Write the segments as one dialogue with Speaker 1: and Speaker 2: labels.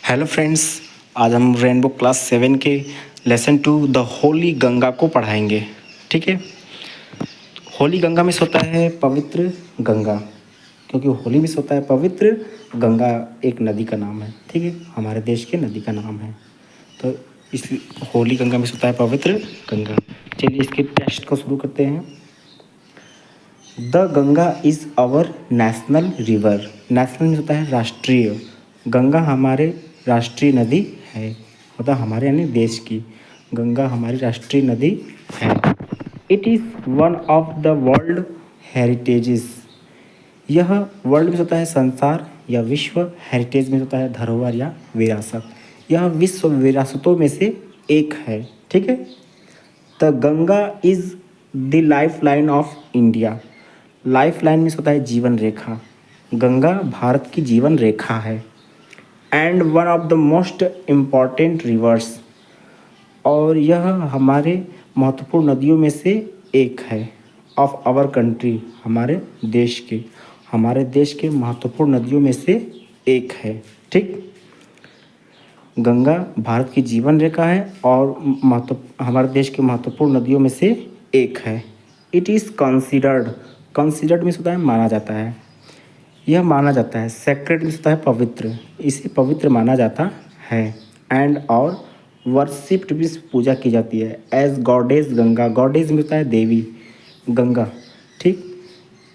Speaker 1: Hello friends, आज हम rainbow class 7 के लेसन 2 द होली गंगा को पढ़ाएंगे। ठीक है। होली गंगा में होता है पवित्र गंगा, क्योंकि होली में होता है पवित्र गंगा एक नदी का नाम है। ठीक है, हमारे देश के नदी का नाम है। तो इस होली गंगा में होता है पवित्र गंगा। चलिए इसके टेस्ट को शुरू करते हैं। The Ganga is our national river. National में होता है राष्ट्रीय। गंगा हमारे राष्ट्रीय नदी है, मतलब हमारे यानी देश की गंगा हमारी राष्ट्रीय नदी है। It is one of the world heritages. यह वर्ल्ड में होता है संसार या विश्व, हेरिटेज में होता है धरोहर या विरासत। यह विश्व विरासतों में से एक है। ठीक है। The Ganga is the life line of India. Life line में होता है जीवन रेखा। गंगा भारत की जीवन रेखा है। And one of the most important reverse, और यह हमारे महत्वपूर्ण नदियों में से एक है। ऑफ आवर कंट्री, हमारे देश के महत्वपूर्ण नदियों में से एक है। ठीक। गंगा भारत की जीवन रेखा है और हमारे देश के महत्वपूर्ण नदियों में से एक है। इट इज़ कंसिडर्ड में होता है माना जाता है। यह माना जाता है। सेक्रेड में होता है पवित्र, इसे पवित्र माना जाता है। एंड और वर्शिप्ड भी पूजा की जाती है। एज गॉडेज गंगा, गॉडेज में होता है देवी गंगा। ठीक,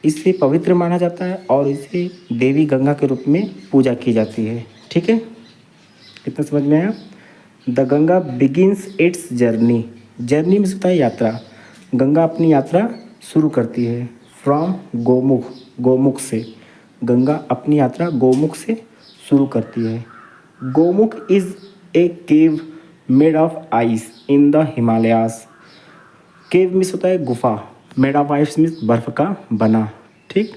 Speaker 1: इसे पवित्र माना जाता है और इसे देवी गंगा के रूप में पूजा की जाती है। ठीक है, इतना समझ में आया। The Ganga begins it's journey. Journey में होता है यात्रा। गंगा अपनी यात्रा शुरू करती है फ्रॉम गोमुख, गोमुख से। गंगा अपनी यात्रा गोमुख से शुरू करती है। Gomukh is a cave made of ice in the Himalayas. Cave means होता है गुफा, मेड ऑफ आइस मीन्स बर्फ़ का बना। ठीक,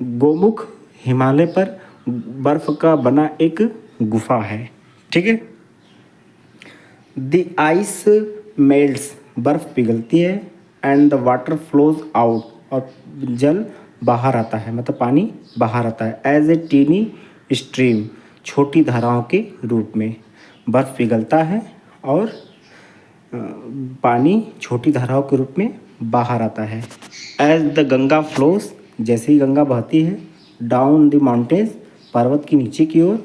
Speaker 1: गोमुख हिमालय पर बर्फ़ का बना एक गुफा है। ठीक है। द आइस मेल्ट्स, बर्फ़ पिघलती है। And the water flows out, और जल बाहर आता है, मतलब पानी बाहर आता है। एज ए टीनी स्ट्रीम, छोटी धाराओं के रूप में बर्फ़ पिघलता है और पानी छोटी धाराओं के रूप में बाहर आता है। एज द गंगा फ्लोज, जैसे ही गंगा बहती है, डाउन द माउंटेन्स, पर्वत की नीचे की ओर,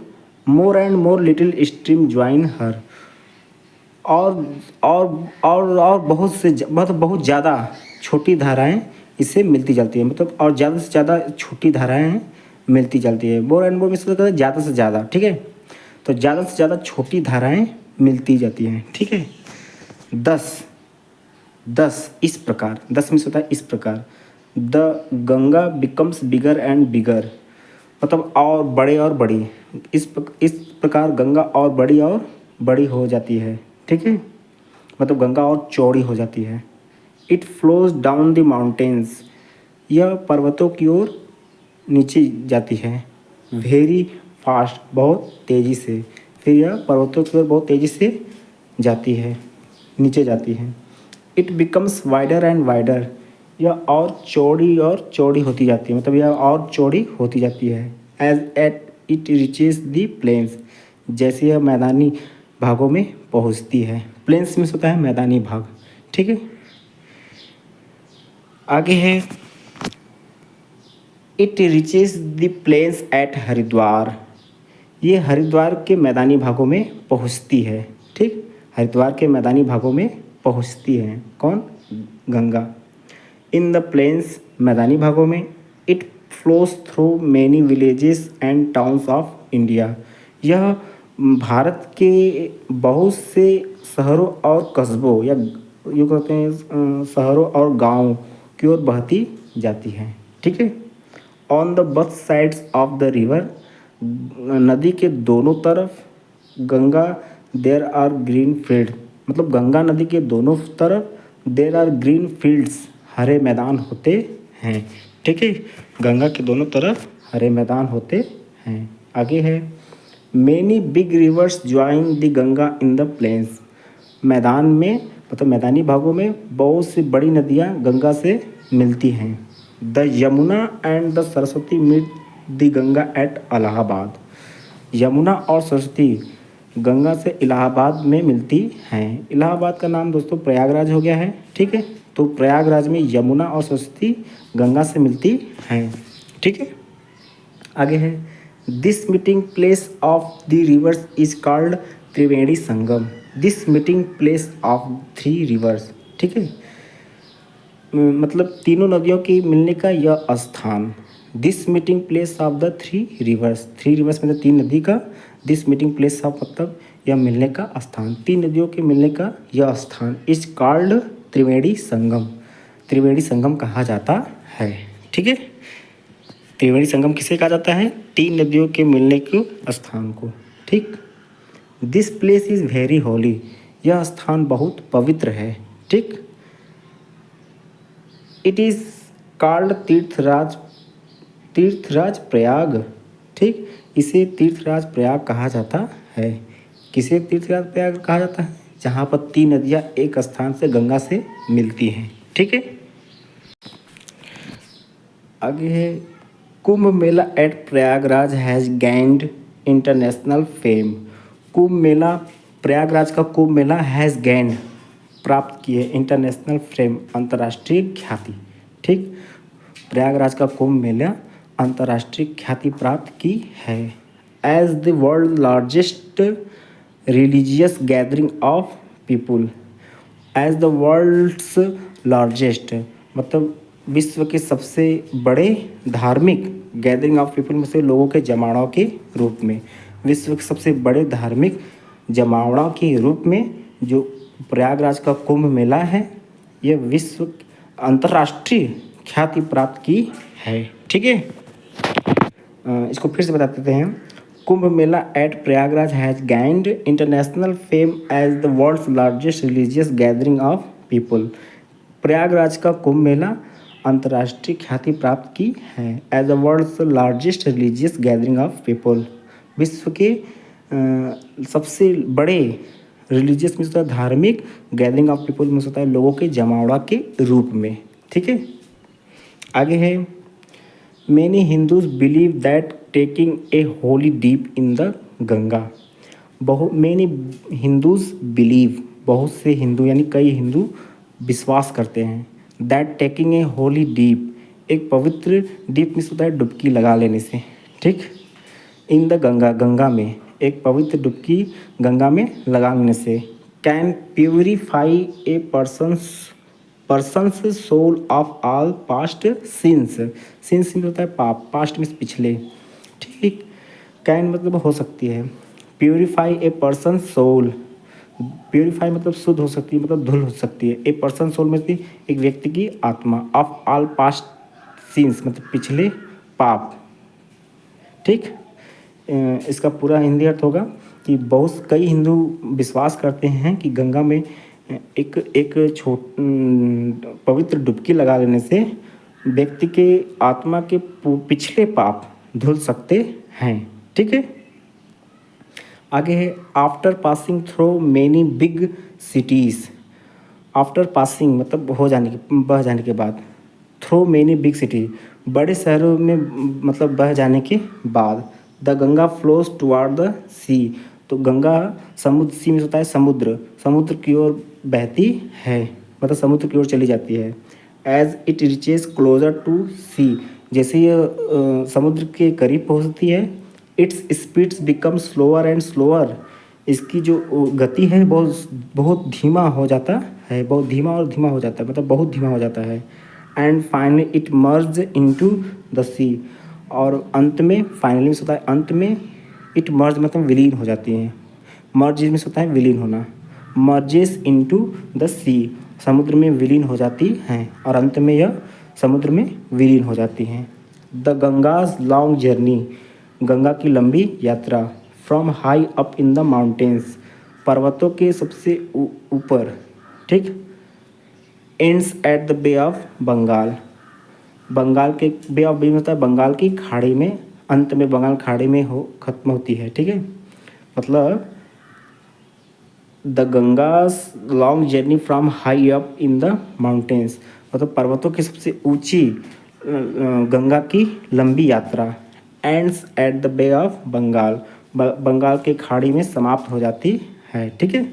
Speaker 1: more and more little stream join her, और बहुत से मतलब बहुत ज़्यादा छोटी धाराएं इससे मिलती जाती है, मतलब और ज़्यादा से ज़्यादा छोटी धाराएं मिलती जाती है। मोर एंड मोर में से ज़्यादा से ज़्यादा। ठीक है, तो ज़्यादा से ज़्यादा छोटी धाराएं मिलती जाती हैं। ठीक है। 10 इस प्रकार, 10 में से होता है इस प्रकार। The Ganga becomes bigger and bigger, मतलब और बड़े और बड़ी। इस प्रकार गंगा और बड़ी हो जाती है। ठीक है, मतलब गंगा और चौड़ी हो जाती है। It flows down the mountains, यह पर्वतों की ओर नीचे जाती है। वेरी फास्ट, बहुत तेज़ी से। फिर यह पर्वतों की ओर बहुत तेज़ी से जाती है, नीचे जाती है। It becomes wider and wider, यह और चौड़ी होती जाती है, मतलब यह और चौड़ी होती जाती है। As at it reaches the plains, जैसे यह मैदानी भागों में पहुंचती है। प्लेन्स में होता है मैदानी भाग। ठीक है, आगे है it reaches the plains at Haridwar, ये हरिद्वार के मैदानी भागों में पहुंचती है। ठीक, हरिद्वार के मैदानी भागों में पहुंचती है कौन? गंगा। इन द प्लेन्स, मैदानी भागों में। It flows through many villages and towns of India, यह भारत के बहुत से शहरों और कस्बों, या यूँ कहते हैं शहरों और गाँव की ओर बहती जाती है। ठीक है। On the both sides of the river, नदी के दोनों तरफ। Ganga there are green field, मतलब गंगा नदी के दोनों तरफ देयर आर ग्रीन फील्ड्स, हरे मैदान होते हैं। ठीक है, गंगा के दोनों तरफ हरे मैदान होते हैं। आगे है many big rivers join the Ganga in the plains, मैदान में मतलब मैदानी भागों में बहुत सी बड़ी नदियाँ गंगा से मिलती हैं। The Yamuna and the Saraswati meet the Ganga at Allahabad, Yamuna और सरस्वती गंगा से इलाहाबाद में मिलती हैं। इलाहाबाद का नाम दोस्तों प्रयागराज हो गया है, ठीक है। तो प्रयागराज में यमुना और सरस्वती गंगा से मिलती हैं, ठीक है। आगे है this meeting place of the reverse is called Triveni Sangam. This meeting place of three reverse, ठीक है। मतलब तीनों नदियों के मिलने का यह स्थान। This meeting place of the three reverse, three reverse मतलब तीन नदी का, दिस मीटिंग प्लेस ऑफ मतलब यह मिलने का स्थान, तीन नदियों के मिलने का यह स्थान इज कॉल्ड त्रिवेणी संगम। त्रिवेणी संगम कहा जाता है, ठीक है। त्रिवेणी संगम किसे कहा जाता है? तीन नदियों के मिलने के स्थान को, ठीक। This place is very Holi, यह स्थान बहुत पवित्र है, ठीक। इट इज़ कॉल्ड तीर्थराज, तीर्थराज प्रयाग, ठीक। इसे तीर्थराज प्रयाग कहा जाता है। किसे तीर्थराज प्रयाग कहा जाता है? जहाँ पर तीन नदियाँ एक स्थान से गंगा से मिलती हैं, ठीक है। आगे है Kumbh Mela at Prayagraj has gained international fame. Kumbh Mela, Prayagraj का कुंभ मेला हैज़ गैंड प्राप्त की है इंटरनेशनल फेम, अंतर्राष्ट्रीय ख्याति, ठीक। प्रयागराज का कुंभ मेला अंतर्राष्ट्रीय ख्याति प्राप्त की है। As the world largest religious gathering of people, as the world's largest मतलब विश्व के सबसे बड़े धार्मिक गैदरिंग ऑफ पीपल में से लोगों के जमावड़ों के रूप में, विश्व के सबसे बड़े धार्मिक जमावड़ों के रूप में जो प्रयागराज का कुंभ मेला है, यह विश्व अंतर्राष्ट्रीय ख्याति प्राप्त की है, ठीक है। इसको फिर से बता देते हैं। Kumbh Mela at Prayagraj has gained international fame as the world's largest religious gathering of people. Prayagraj का कुंभ मेला अंतर्राष्ट्रीय ख्याति प्राप्त की है as the world's largest religious gathering of people. विश्व के सबसे बड़े रिलीजियस में होता है धार्मिक, गैदरिंग ऑफ पीपल में होता है लोगों के जमावड़ा के रूप में, ठीक है। आगे है many Hindus believe that taking a Holi deep in the Ganga. Many Hindus believe, बहुत से हिंदू यानी कई हिंदू विश्वास करते हैं that taking a Holi deep, एक पवित्र डीप में होता है डुबकी लगा लेने से, ठीक। इन द गंगा, गंगा में एक पवित्र डुबकी गंगा में लगाने से can purify a person's soul of all past sins. Sins होता है पाप, पास्ट में पिछले, ठीक। कैन मतलब हो सकती है, purify a person soul, purify मतलब शुद्ध हो सकती है, मतलब धुल हो सकती है। ए पर्सन सोल में से एक व्यक्ति की आत्मा, ऑफ ऑल पास्ट सिंस मतलब पिछले पाप, ठीक। इसका पूरा हिंदी अर्थ होगा कि बहुत कई हिंदू विश्वास करते हैं कि गंगा में एक पवित्र डुबकी लगा लेने से व्यक्ति के आत्मा के पिछले पाप धुल सकते हैं, ठीक है। आगे है after passing through many big cities. After passing मतलब हो जाने के, बह जाने के बाद, थ्रू मेनी बिग सिटी बड़े शहरों में मतलब बह जाने के बाद, the Ganga flows toward the sea, तो गंगा समुद्र, सी में होता है समुद्र, समुद्र की ओर बहती है मतलब समुद्र की ओर चली जाती है। As it reaches closer to sea, जैसे ये समुद्र के करीब पहुंचती है, its speeds become slower and slower, इसकी जो गति है बहुत धीमा हो जाता है, बहुत धीमा और धीमा हो जाता है मतलब बहुत धीमा हो जाता है। And finally it merge into the sea, और अंत में फाइनली में होता है अंत में, इट मर्ज मतलब विलीन हो जाती हैं, मर्ज में होता है विलीन होना, मर्जेस इनटू द सी, समुद्र में विलीन हो जाती हैं और अंत में यह समुद्र में विलीन हो जाती हैं। The Ganga's long journey, Ganga की लंबी यात्रा, from high up in the mountains, पर्वतों के सबसे ऊपर, ठीक। Ends at the bay of Bengal, Bengal के बे ऑफ बंगाल होता है बंगाल की खाड़ी में, अंत में बंगाल खाड़ी में खत्म होती है, ठीक है। मतलब the Ganga's long journey from high up in the mountains, मतलब पर्वतों की सबसे ऊंची गंगा की लंबी यात्रा। Ends at the bay of Bengal, Bengal के खाड़ी में समाप्त हो जाती है। ठीक है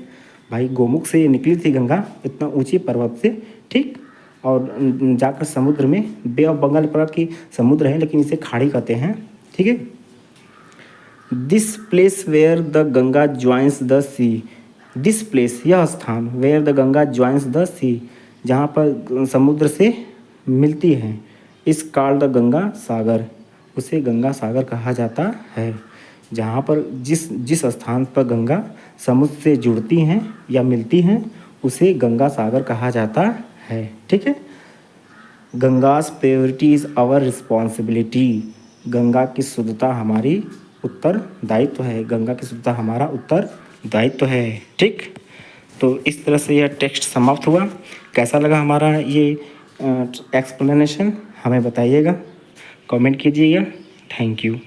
Speaker 1: भाई, गोमुख से निकली थी गंगा इतना ऊंची पर्वत से, ठीक, और जाकर समुद्र में, बे ऑफ बंगाल प्रकार की समुद्र है लेकिन इसे खाड़ी कहते हैं। ठीक है, this place where the Ganga joins the sea, this place यह स्थान, where the Ganga joins the sea जहाँ पर समुद्र से मिलती है, इस कॉल्ड द गंगा सागर, उसे गंगा सागर कहा जाता है। जहाँ पर जिस स्थान पर गंगा समुद्र से जुड़ती हैं या मिलती हैं उसे गंगा सागर कहा जाता है। ठीक है, Ganga's purity is our responsibility, Ganga की शुद्धता हमारी उत्तरदायित्व है, गंगा की शुद्धता हमारा उत्तरदायित्व है। ठीक, तो इस तरह से यह टेक्स्ट समाप्त हुआ। कैसा लगा हमारा ये एक्सप्लेनेशन हमें बताइएगा, कमेंट कीजिएगा। Thank you.